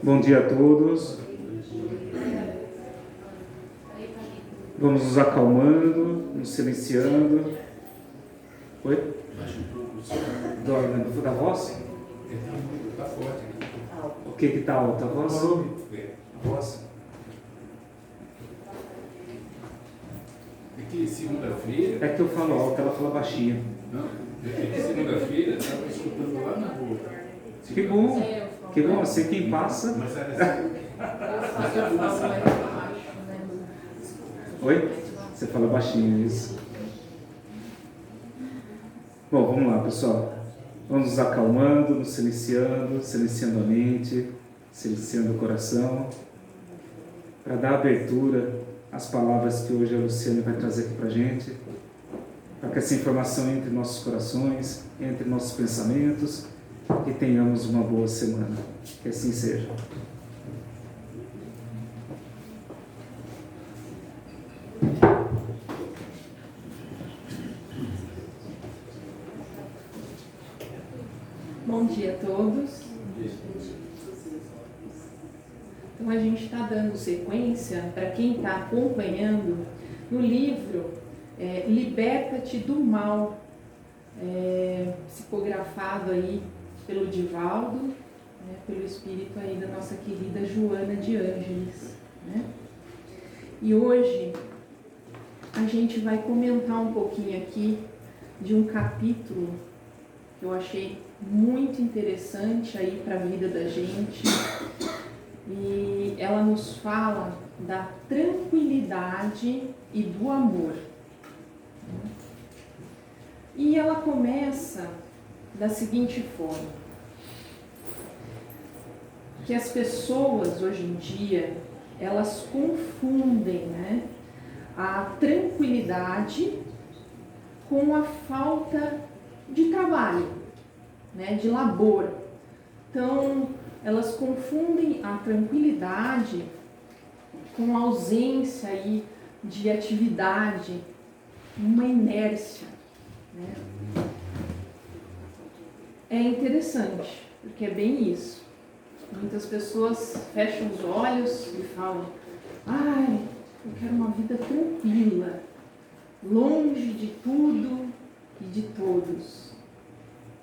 Bom dia a todos. Vamos nos acalmando, nos silenciando. Oi? Da voz? Está forte. O que está alta? A voz? A voz? É que segunda-feira... É que eu falo alto, ela fala baixinho. Não, é que segunda-feira eu estava escutando lá na rua. Que bom. Que bom, assim quem passa... Mas era assim. Oi? Você fala baixinho, isso. Bom, vamos lá, pessoal. Vamos nos acalmando, nos silenciando a mente, silenciando o coração, para dar abertura às palavras que hoje a Luciane vai trazer aqui para a gente, para que essa informação entre nossos corações, entre nossos pensamentos, e tenhamos uma boa semana. Que assim seja. Bom dia a todos. Então a gente está dando sequência, para quem está acompanhando, no livro Liberta-te do Mal, psicografado aí pelo Divaldo, pelo espírito aí da nossa querida Joana de Ângeles, né? E hoje a gente vai comentar um pouquinho aqui de um capítulo que eu achei muito interessante aí para a vida da gente, e ela nos fala da tranquilidade e do amor. E ela começa da seguinte forma: que as pessoas hoje em dia, elas confundem, né, a tranquilidade com a falta de trabalho, né, de labor. Então, elas confundem a tranquilidade com a ausência aí de atividade, uma inércia, né? É interessante, porque é bem isso. Muitas pessoas fecham os olhos e falam: ai, eu quero uma vida tranquila, longe de tudo e de todos.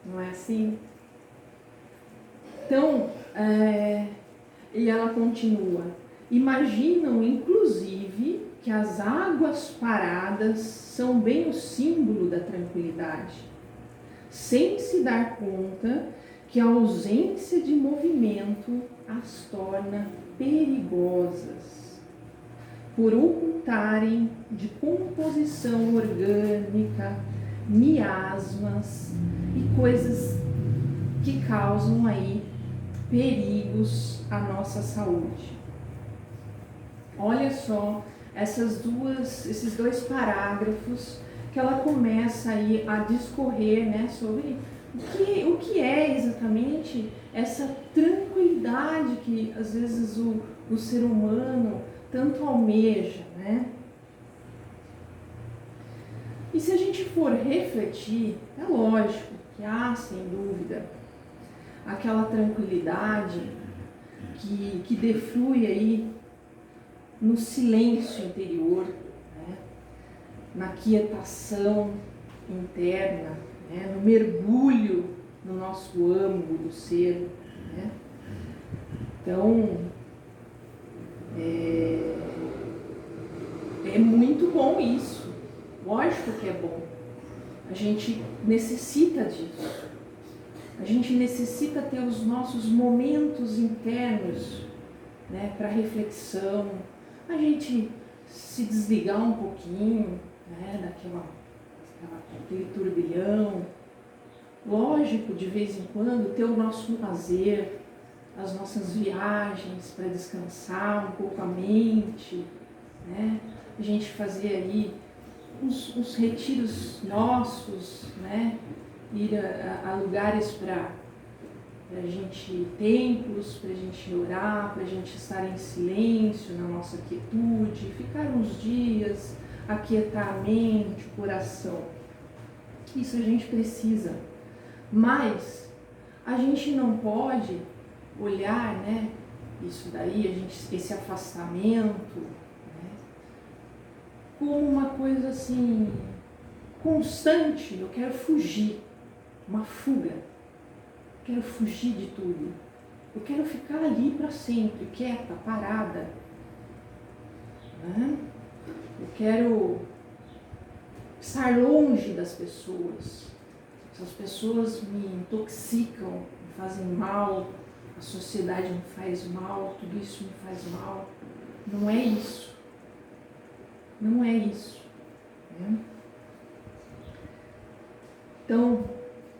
Não é assim? Então, e ela continua: imaginam, inclusive, que as águas paradas são bem o símbolo da tranquilidade, sem se dar conta que a ausência de movimento as torna perigosas, por ocultarem de composição orgânica, miasmas e coisas que causam aí perigos à nossa saúde. Olha só esses dois parágrafos que ela começa aí a discorrer, né, sobre o que é exatamente essa tranquilidade que às vezes o ser humano tanto almeja, né? E se a gente for refletir, é lógico que há, sem dúvida, aquela tranquilidade que deflui aí no silêncio interior, né? Na quietação interna, né? No mergulho no nosso âmago do ser, né? Então, é muito bom isso. Lógico que é bom. A gente necessita disso. A gente necessita ter os nossos momentos internos, né, para reflexão, a gente se desligar um pouquinho, né, daquele turbilhão. Lógico, de vez em quando, ter o nosso lazer, as nossas viagens para descansar um pouco a mente, né? A gente fazer aí uns retiros nossos, né? Ir a lugares para a gente, templos, para a gente orar, para a gente estar em silêncio, na nossa quietude, ficar uns dias, aquietar a mente, o coração. Isso a gente precisa. Mas a gente não pode olhar, né, isso daí, esse afastamento, né, como uma coisa assim, constante. Eu quero fugir, uma fuga. Eu quero fugir de tudo. Eu quero ficar ali para sempre, quieta, parada. Né? Eu quero estar longe das pessoas. Essas pessoas me intoxicam, me fazem mal, a sociedade me faz mal, tudo isso me faz mal. Não é isso. Não é isso. Né? Então,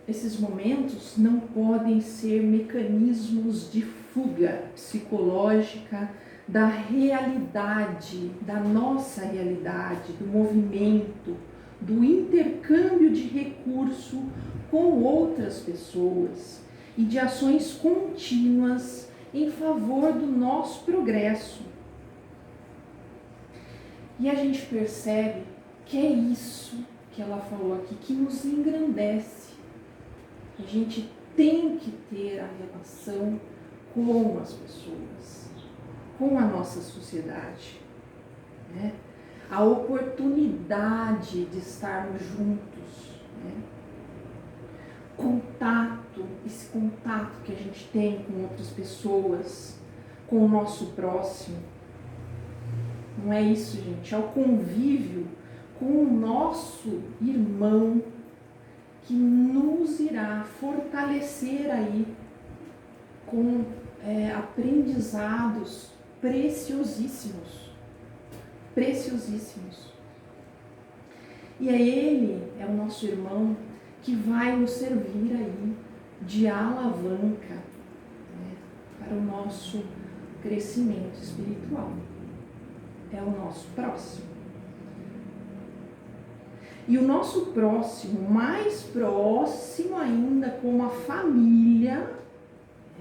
esses momentos não podem ser mecanismos de fuga psicológica da realidade, da nossa realidade, do movimento, do intercâmbio de recurso com outras pessoas e de ações contínuas em favor do nosso progresso. E a gente percebe que é isso que ela falou aqui, que nos engrandece. A gente tem que ter a relação com as pessoas, com a nossa sociedade, né? A oportunidade de estarmos juntos, né? Esse contato que a gente tem com outras pessoas, com o nosso próximo. Não é isso, gente, é o convívio com o nosso irmão que nos irá fortalecer aí com aprendizados preciosíssimos. Preciosíssimos. E é o nosso irmão que vai nos servir aí de alavanca, né, para o nosso crescimento espiritual. É o nosso próximo. E o nosso próximo, mais próximo ainda, como a família,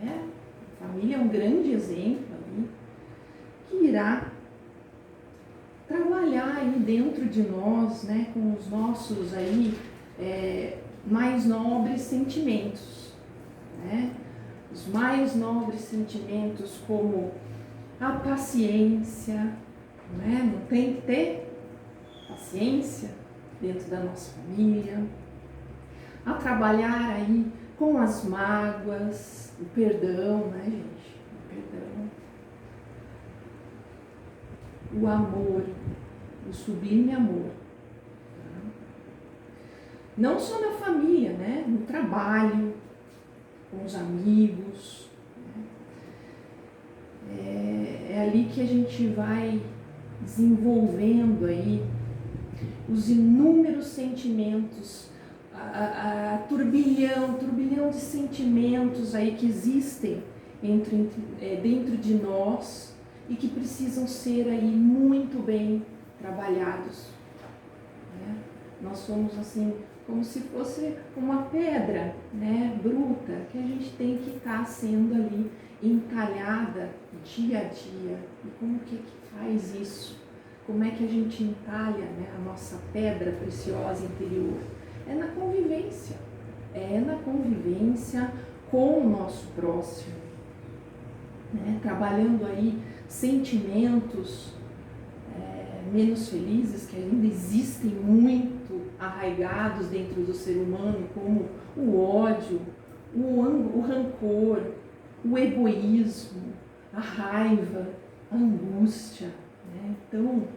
né? A família é um grande exemplo ali, que irá trabalhar aí dentro de nós, né, com os nossos aí, mais nobres sentimentos, né? Os mais nobres sentimentos como a paciência, né? Não tem que ter paciência dentro da nossa família, a trabalhar aí com as mágoas, o perdão, né, gente? O perdão. O amor, o sublime amor. Não só na família, né? No trabalho, com os amigos. Né? É ali que a gente vai desenvolvendo aí os inúmeros sentimentos, a turbilhão de sentimentos aí que existem dentro de nós e que precisam ser aí muito bem trabalhados. Né? Nós somos assim, como se fosse uma pedra, né, bruta, que a gente tem que estar sendo ali entalhada dia a dia. E como que faz isso? Como é que a gente entalha, né, a nossa pedra preciosa interior? É na convivência. É na convivência com o nosso próximo. Né? Trabalhando aí sentimentos menos felizes, que ainda existem muito arraigados dentro do ser humano, como o ódio, o rancor, o egoísmo, a raiva, a angústia. Né? Então,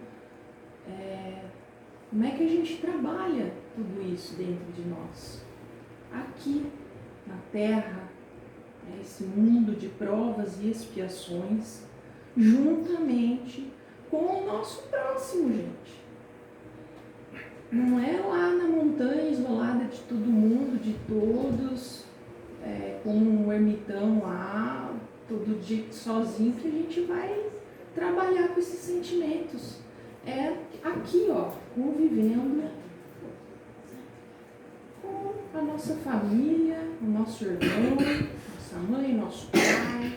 como é que a gente trabalha tudo isso dentro de nós? Aqui, na Terra, esse mundo de provas e expiações, juntamente com o nosso próximo, gente. Não é lá na montanha isolada de todo mundo, de todos, com um ermitão lá, todo dia sozinho, que a gente vai trabalhar com esses sentimentos. É aqui, ó, convivendo com a nossa família, o nosso irmão, nossa mãe, nosso pai.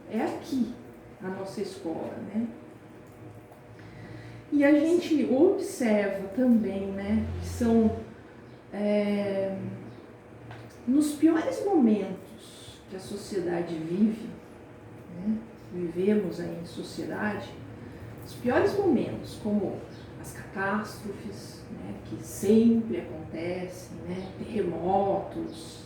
É aqui a nossa escola, né? E a gente observa também, né, que são nos piores momentos que a sociedade vive, né, vivemos aí em sociedade, os piores momentos, como as catástrofes, né, que sempre acontecem, né, terremotos,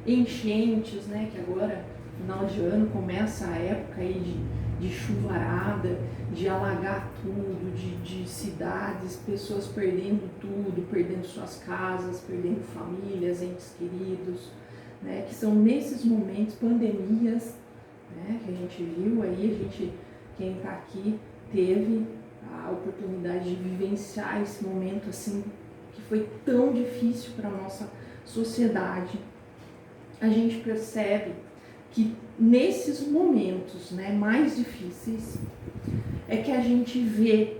enchentes, né, que agora, final de ano, começa a época aí de chuvarada, de alagar tudo, de cidades, pessoas perdendo tudo, perdendo suas casas, perdendo famílias, entes queridos, né, que são nesses momentos, pandemias, né, que a gente viu aí, quem está aqui teve a oportunidade de vivenciar esse momento assim, que foi tão difícil para a nossa sociedade. A gente percebe que nesses momentos, né, mais difíceis é que a gente vê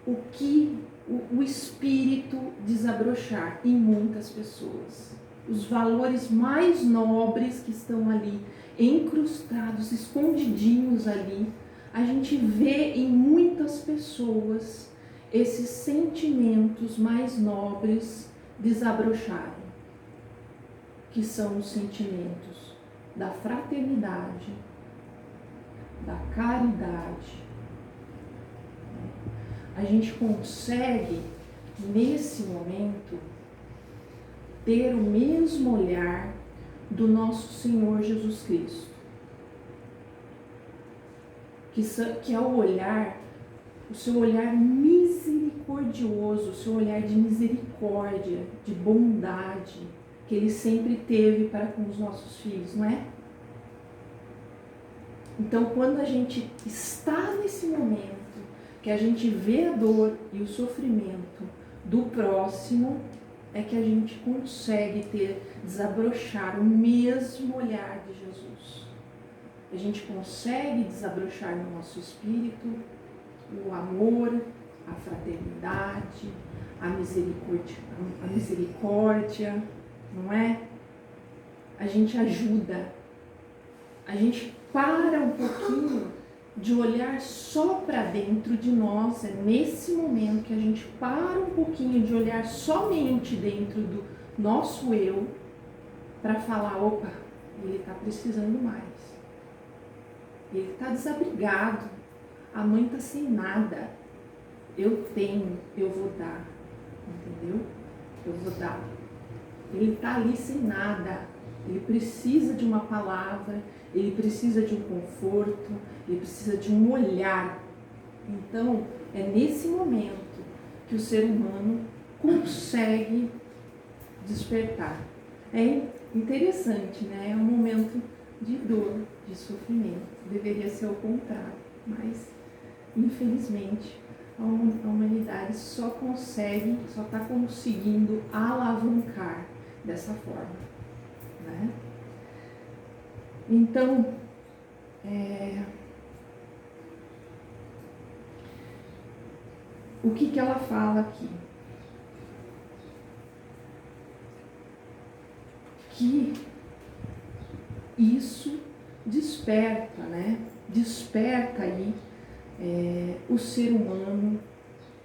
o espírito desabrochar em muitas pessoas. Os valores mais nobres que estão ali, encrustados, escondidinhos ali, a gente vê em muitas pessoas esses sentimentos mais nobres desabrocharem, que são os sentimentos da fraternidade, da caridade. A gente consegue, nesse momento, ter o mesmo olhar do nosso Senhor Jesus Cristo, que é o olhar, o seu olhar misericordioso, o seu olhar de misericórdia, de bondade, que Ele sempre teve para com os nossos filhos, não é? Então, quando a gente está nesse momento, que a gente vê a dor e o sofrimento do próximo, é que a gente consegue desabrochar o mesmo olhar de Jesus. A gente consegue desabrochar no nosso espírito o amor, a fraternidade, a misericórdia, não é? A gente ajuda, a gente para um pouquinho de olhar só para dentro de nós. É nesse momento que a gente para um pouquinho de olhar somente dentro do nosso eu, para falar, opa, ele está precisando mais, ele está desabrigado, a mãe está sem nada, eu tenho, eu vou dar, entendeu? Eu vou dar. Ele está ali sem nada, ele precisa de uma palavra, ele precisa de um conforto, ele precisa de um olhar. Então, é nesse momento que o ser humano consegue despertar. É interessante, né? É um momento de dor, de sofrimento. Deveria ser o contrário, mas, infelizmente, a humanidade só está conseguindo alavancar dessa forma, né? Então, o que ela fala aqui? Que isso desperta, né? Desperta aí o ser humano,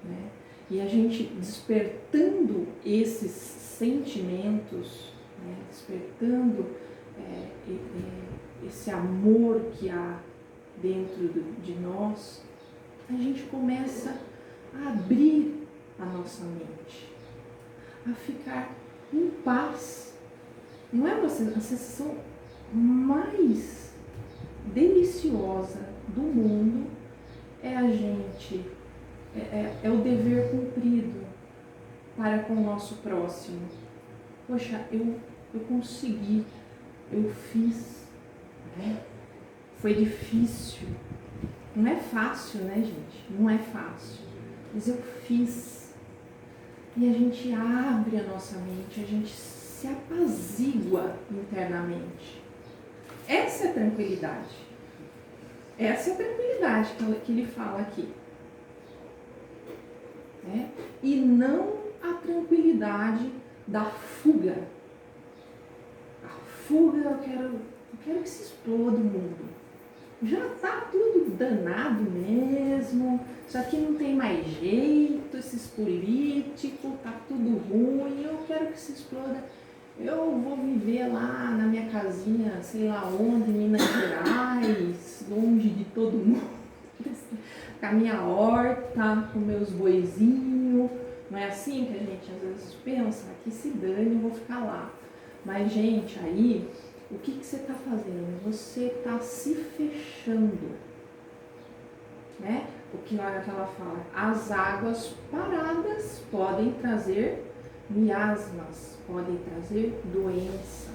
né? E a gente despertando esses sentimentos, né? Despertando esse amor que há dentro de nós, a gente começa a abrir a nossa mente, a ficar em paz. Não é a sensação mais deliciosa do mundo, é a gente, é o dever cumprido para com o nosso próximo. Poxa, eu consegui, eu fiz, né? Foi difícil, não é fácil, né, gente? Não é fácil, mas eu fiz. E a gente abre a nossa mente, a gente se apazigua internamente. Essa é a tranquilidade. Essa é a tranquilidade que ele fala aqui. Né? E não a tranquilidade da fuga. A fuga, eu quero que se exploda o mundo. já tá tudo danado mesmo, isso aqui não tem mais jeito, esses políticos, tá tudo ruim, eu quero que se exploda. Eu vou viver lá na minha casinha, sei lá onde, em Minas Gerais, longe de todo mundo, com a minha horta, com meus boizinhos. Não é assim que a gente às vezes pensa? Que se dane, eu vou ficar lá. Mas, gente, aí, o que você está fazendo? Você está se fechando, né? O que ela fala, as águas paradas podem trazer miasmas, podem trazer doença,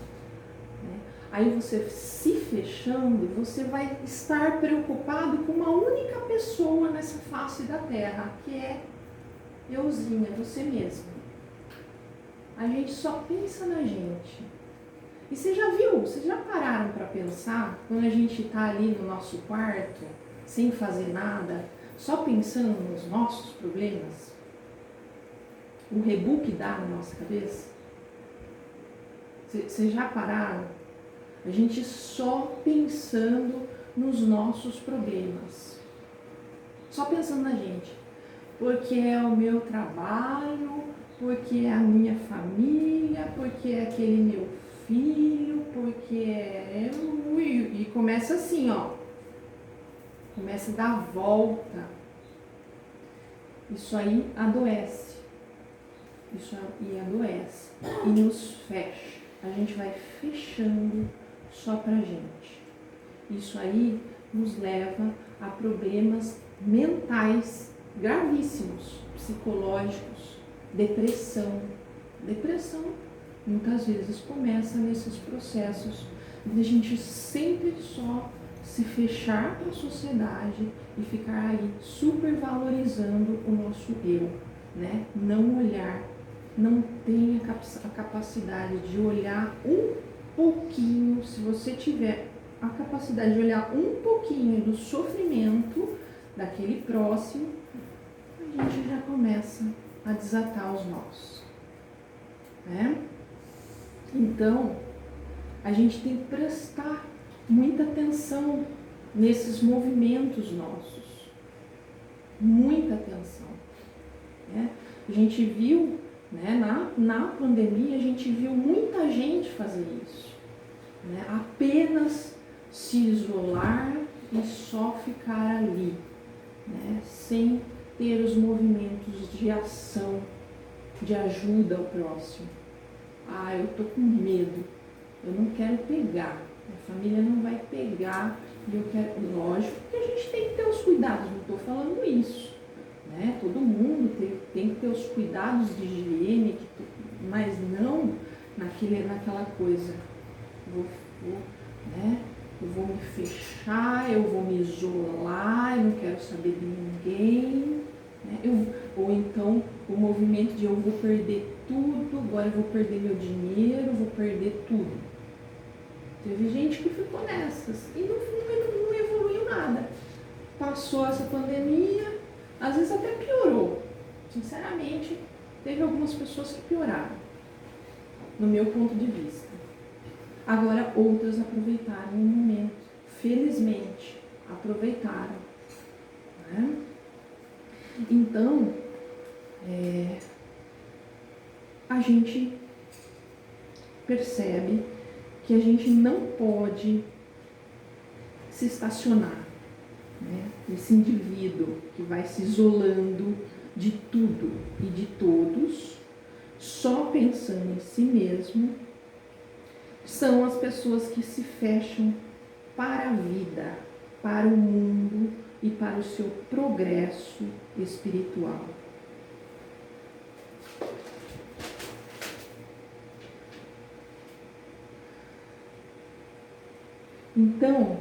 né? Aí você se fechando, você vai estar preocupado com uma única pessoa nessa face da terra, que é euzinha, você mesmo. A gente só pensa na gente. E você já viu, vocês já pararam para pensar, quando a gente está ali no nosso quarto, sem fazer nada, só pensando nos nossos problemas? O reboot dá na nossa cabeça? Vocês já pararam? A gente só pensando nos nossos problemas. Só pensando na gente. Porque é o meu trabalho, porque é a minha família, porque é aquele meu filho, porque é eu. E começa assim, ó. Começa a dar volta. Isso aí adoece. Isso aí adoece. E nos fecha. A gente vai fechando só pra gente. Isso aí nos leva a problemas mentais gravíssimos, psicológicos, depressão. Depressão muitas vezes começa nesses processos de a gente sempre só se fechar para a sociedade e ficar aí supervalorizando o nosso eu, né? Não olhar, não tem a capacidade de olhar um pouquinho, se você tiver a capacidade de olhar um pouquinho do sofrimento daquele próximo, a gente já começa a desatar os nós, né? Então, a gente tem que prestar muita atenção nesses movimentos nossos, muita atenção, né? A gente viu, né, na pandemia, a gente viu muita gente fazer isso, né? Apenas se isolar e só ficar ali, né? Sem ter os movimentos de ação, de ajuda ao próximo. Ah, eu tô com medo, eu não quero pegar, minha família não vai pegar, e eu quero. Lógico que a gente tem que ter os cuidados, não estou falando isso, né? Todo mundo tem que ter os cuidados de higiene, mas não naquela coisa, né? Eu vou me fechar, eu vou me isolar, eu não quero saber de ninguém, né? Ou então o movimento de eu vou perder tudo, agora eu vou perder meu dinheiro, vou perder tudo. Teve gente que ficou nessas e não evoluiu nada. Passou essa pandemia, às vezes até piorou. Sinceramente, teve algumas pessoas que pioraram, no meu ponto de vista. Agora outras aproveitaram o momento, felizmente aproveitaram, né? Então, a gente percebe que a gente não pode se estacionar, né? Esse indivíduo que vai se isolando de tudo e de todos, só pensando em si mesmo, são as pessoas que se fecham para a vida, para o mundo e para o seu progresso espiritual. Então,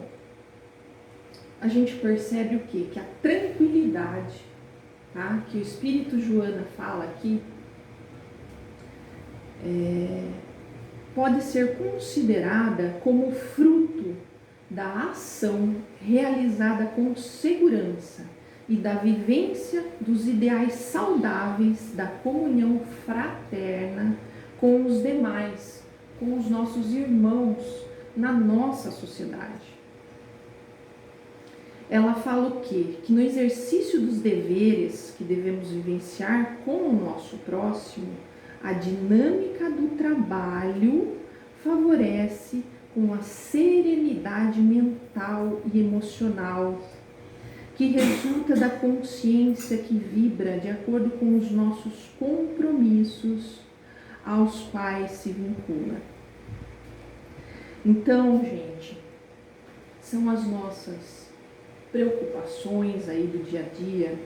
a gente percebe o quê? Que a tranquilidade, tá? Que o Espírito Joana fala aqui, pode ser considerada como fruto da ação realizada com segurança e da vivência dos ideais saudáveis da comunhão fraterna com os demais, com os nossos irmãos na nossa sociedade. ela fala o quê? Que no exercício dos deveres que devemos vivenciar com o nosso próximo, a dinâmica do trabalho favorece com a serenidade mental e emocional que resulta da consciência que vibra de acordo com os nossos compromissos aos quais se vincula. Então, gente, são as nossas preocupações aí do dia a dia,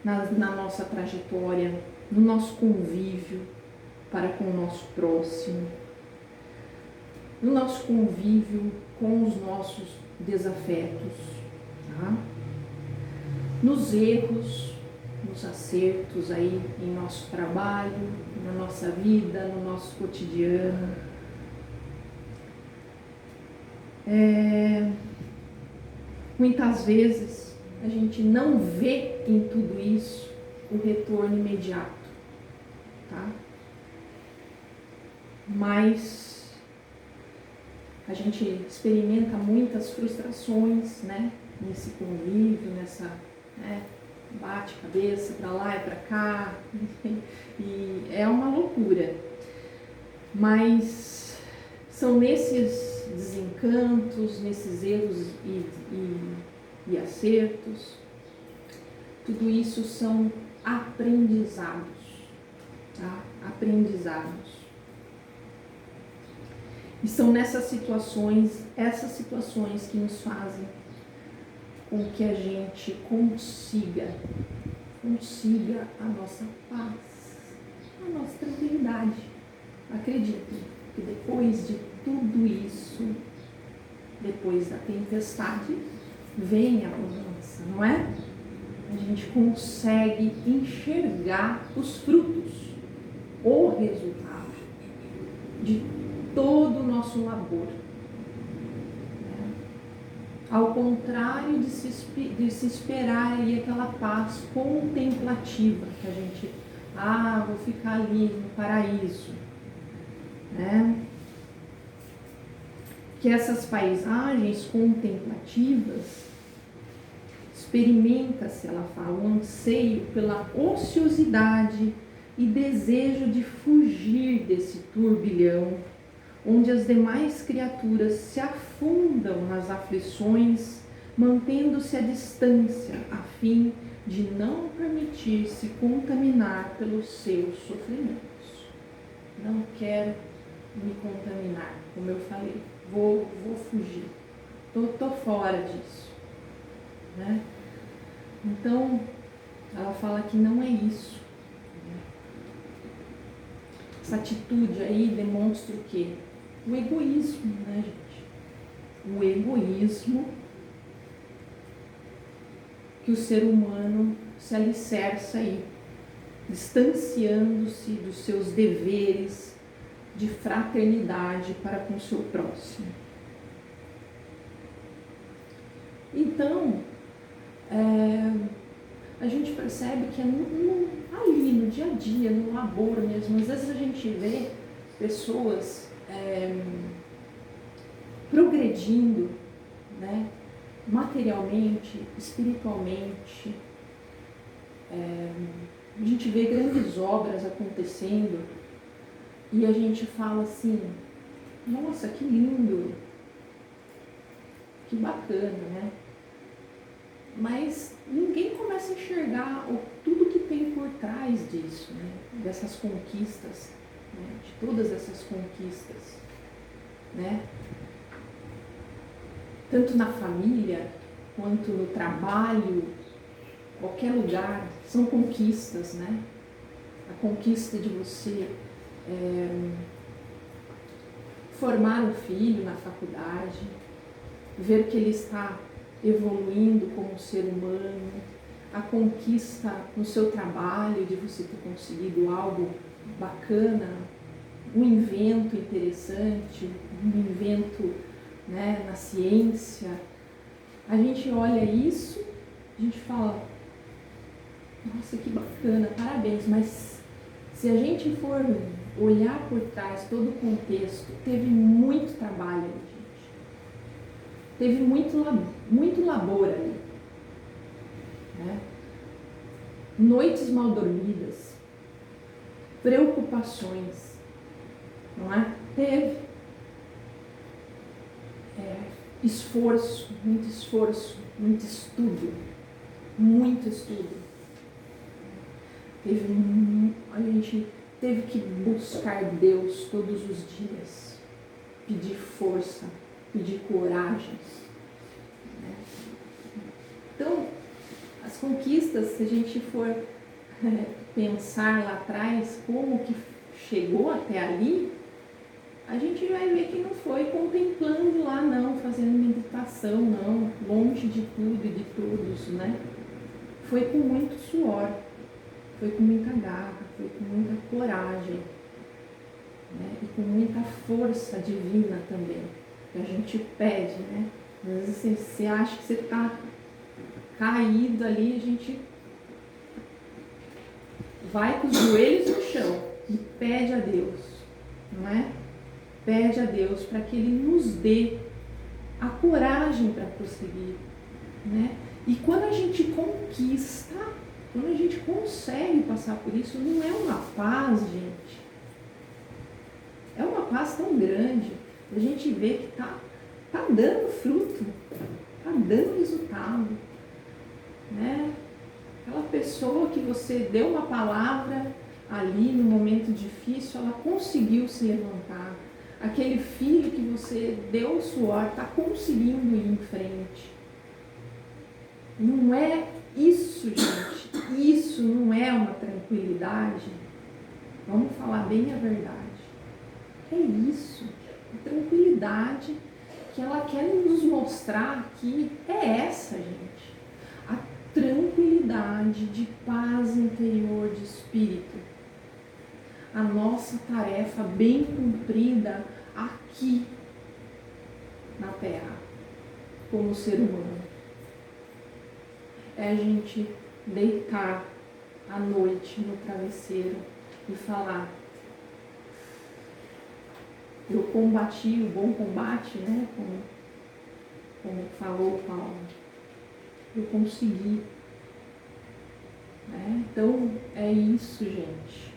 na nossa trajetória, no nosso convívio para com o nosso próximo, no nosso convívio com os nossos desafetos, tá? Nos erros, nos acertos aí em nosso trabalho, na nossa vida, no nosso cotidiano. Muitas vezes a gente não vê em tudo isso o retorno imediato, tá? Mas a gente experimenta muitas frustrações, né? Nesse convívio, nessa, né? Bate cabeça para lá e para cá, e é uma loucura. Mas são nesses desencantos, nesses erros e acertos, tudo isso são aprendizados, tá? Aprendizados. E são essas situações que nos fazem com que a gente consiga a nossa paz, a nossa tranquilidade. Acreditem que depois de tudo isso, depois da tempestade, vem a bonança, não é? A gente consegue enxergar os frutos, o resultado de todo o nosso labor. Ao contrário de se esperar aí aquela paz contemplativa, que a gente, vou ficar ali no paraíso, né? Que essas paisagens contemplativas, experimenta-se, ela fala, um anseio pela ociosidade e desejo de fugir desse turbilhão, onde as demais criaturas se afundam nas aflições, mantendo-se à distância, a fim de não permitir-se contaminar pelos seus sofrimentos. Não quero me contaminar, como eu falei, vou fugir, tô fora disso, né? Então, ela fala que não é isso. Essa atitude aí demonstra o quê? O egoísmo, né, gente? O egoísmo que o ser humano se alicerça aí, distanciando-se dos seus deveres de fraternidade para com o seu próximo. Então, a gente percebe que ali no dia a dia, no labor mesmo, às vezes a gente vê pessoas progredindo, né, materialmente, espiritualmente. A gente vê grandes obras acontecendo e a gente fala assim, nossa, que lindo, que bacana, né? Mas ninguém começa a enxergar tudo que tem por trás disso, né? Dessas conquistas, né? De todas essas conquistas, né? Tanto na família, quanto no trabalho, qualquer lugar, são conquistas, né? A conquista de você formar um filho na faculdade, ver que ele está evoluindo como ser humano, a conquista no seu trabalho de você ter conseguido algo bacana, um invento interessante, um invento, né, na ciência. A gente olha isso, a gente fala, nossa, que bacana, parabéns, mas se a gente for olhar por trás todo o contexto, teve muito trabalho, gente. teve muito labor ali, né? Noites mal dormidas, preocupações, não é? Teve esforço, muito estudo. A gente teve que buscar Deus todos os dias, pedir força, pedir coragem, né? Então, as conquistas, se a gente for pensar lá atrás como que chegou até ali, a gente vai ver que não foi contemplando lá não, fazendo meditação não, longe de tudo e de todos, né? Foi com muito suor, foi com muita garra, foi com muita coragem, né? E com muita força divina também, que a gente pede, né? Às vezes você acha que você está caído ali, a gente vai com os joelhos no chão e pede a Deus, não é? Pede a Deus para que Ele nos dê a coragem para prosseguir, né? E quando a gente conquista, quando a gente consegue passar por isso, não é uma paz, gente. É uma paz tão grande. A gente vê que tá dando fruto, tá dando resultado, né? Aquela pessoa que você deu uma palavra ali no momento difícil, ela conseguiu se levantar. Aquele filho que você deu o suor, está conseguindo ir em frente. Não é isso, gente. Isso não é uma tranquilidade. Vamos falar bem a verdade. É isso. A tranquilidade que ela quer nos mostrar aqui é essa, gente. A tranquilidade de paz interior de espírito. A nossa tarefa bem cumprida aqui na Terra, como ser humano. É a gente deitar à noite no travesseiro e falar: eu combati o bom combate, né? Como falou Paulo. Eu consegui. Né? Então, é isso, gente.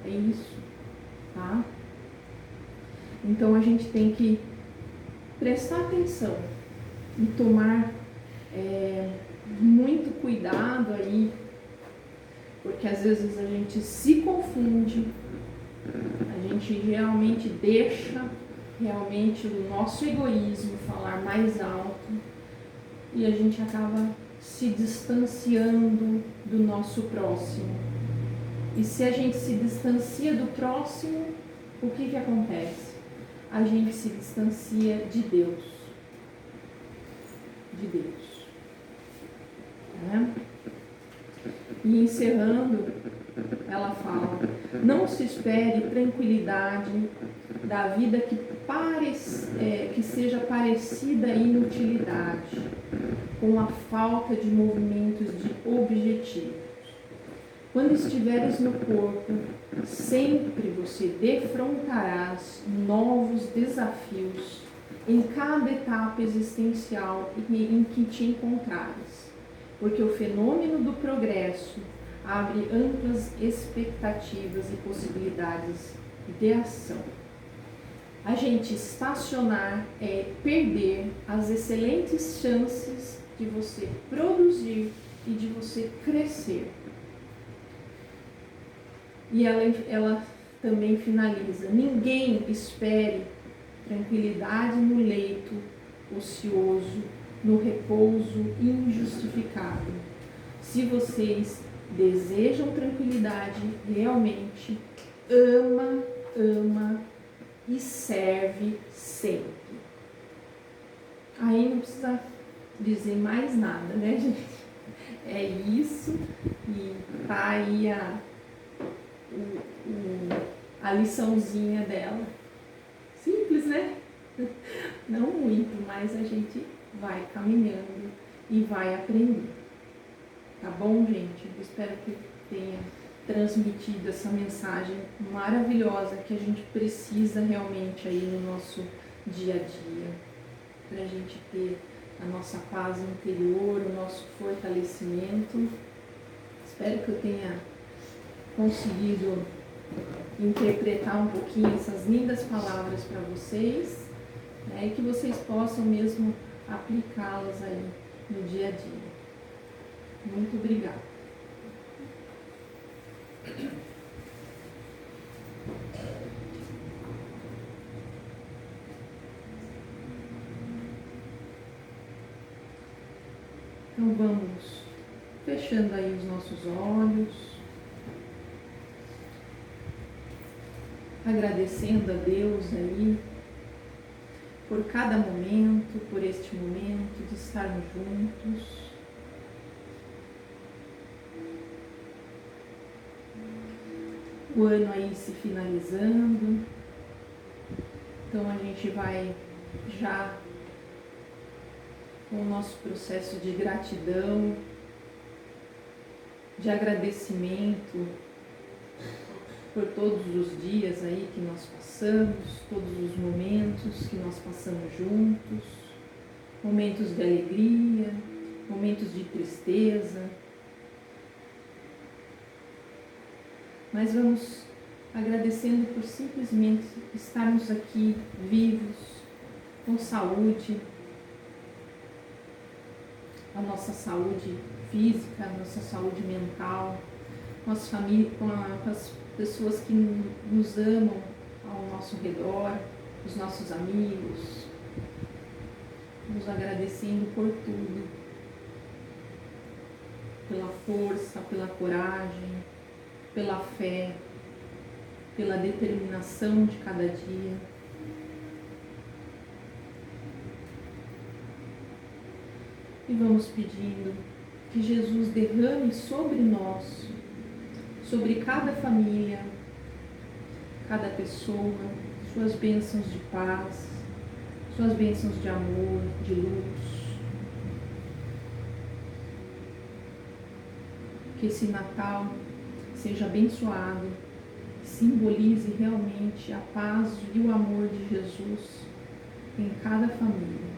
É isso, tá? Então a gente tem que prestar atenção e tomar muito cuidado aí, porque às vezes a gente se confunde, a gente realmente deixa o nosso egoísmo falar mais alto e a gente acaba se distanciando do nosso próximo. E se a gente se distancia do próximo, o que acontece? A gente se distancia de Deus. De Deus. Né? E encerrando, ela fala: não se espere tranquilidade da vida que seja parecida à inutilidade, com a falta de movimentos de objetivo. Quando estiveres no corpo, sempre você defrontarás novos desafios em cada etapa existencial em que te encontrares, porque o fenômeno do progresso abre amplas expectativas e possibilidades de ação. A gente estacionar é perder as excelentes chances de você produzir e de você crescer. E ela também finaliza: ninguém espere tranquilidade no leito ocioso, no repouso injustificado. Se vocês desejam tranquilidade, realmente ama e serve sempre. Aí não precisa dizer mais nada, né, gente? É isso, e tá aí a liçãozinha dela. Simples, né? Não muito, mas a gente vai caminhando e vai aprendendo. Tá bom, gente? Eu espero que tenha transmitido essa mensagem maravilhosa que a gente precisa realmente aí no nosso dia a dia. para a gente ter a nossa paz interior, o nosso fortalecimento. Espero que eu tenha conseguido interpretar um pouquinho essas lindas palavras para vocês, né, e que vocês possam mesmo aplicá-las aí no dia a dia. Muito obrigada. Então vamos fechando aí os nossos olhos, agradecendo a Deus aí por cada momento, por este momento de estarmos juntos. O ano aí se finalizando, então a gente vai já com o nosso processo de gratidão, de agradecimento por todos os dias aí que nós passamos, todos os momentos que nós passamos juntos, momentos de alegria, momentos de tristeza. Mas vamos agradecendo por simplesmente estarmos aqui vivos, com saúde, a nossa saúde física, a nossa saúde mental, com as famílias, com as pessoas que nos amam ao nosso redor, os nossos amigos, nos agradecendo por tudo, pela força, pela coragem, pela fé, pela determinação de cada dia. E vamos pedindo que Jesus derrame sobre nós, sobre cada família, cada pessoa, suas bênçãos de paz, suas bênçãos de amor, de luz. Que esse Natal seja abençoado, simbolize realmente a paz e o amor de Jesus em cada família.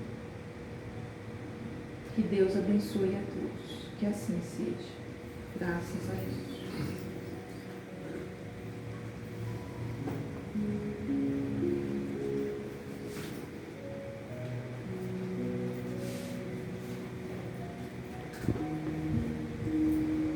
Que Deus abençoe a todos, que assim seja. Graças a Deus.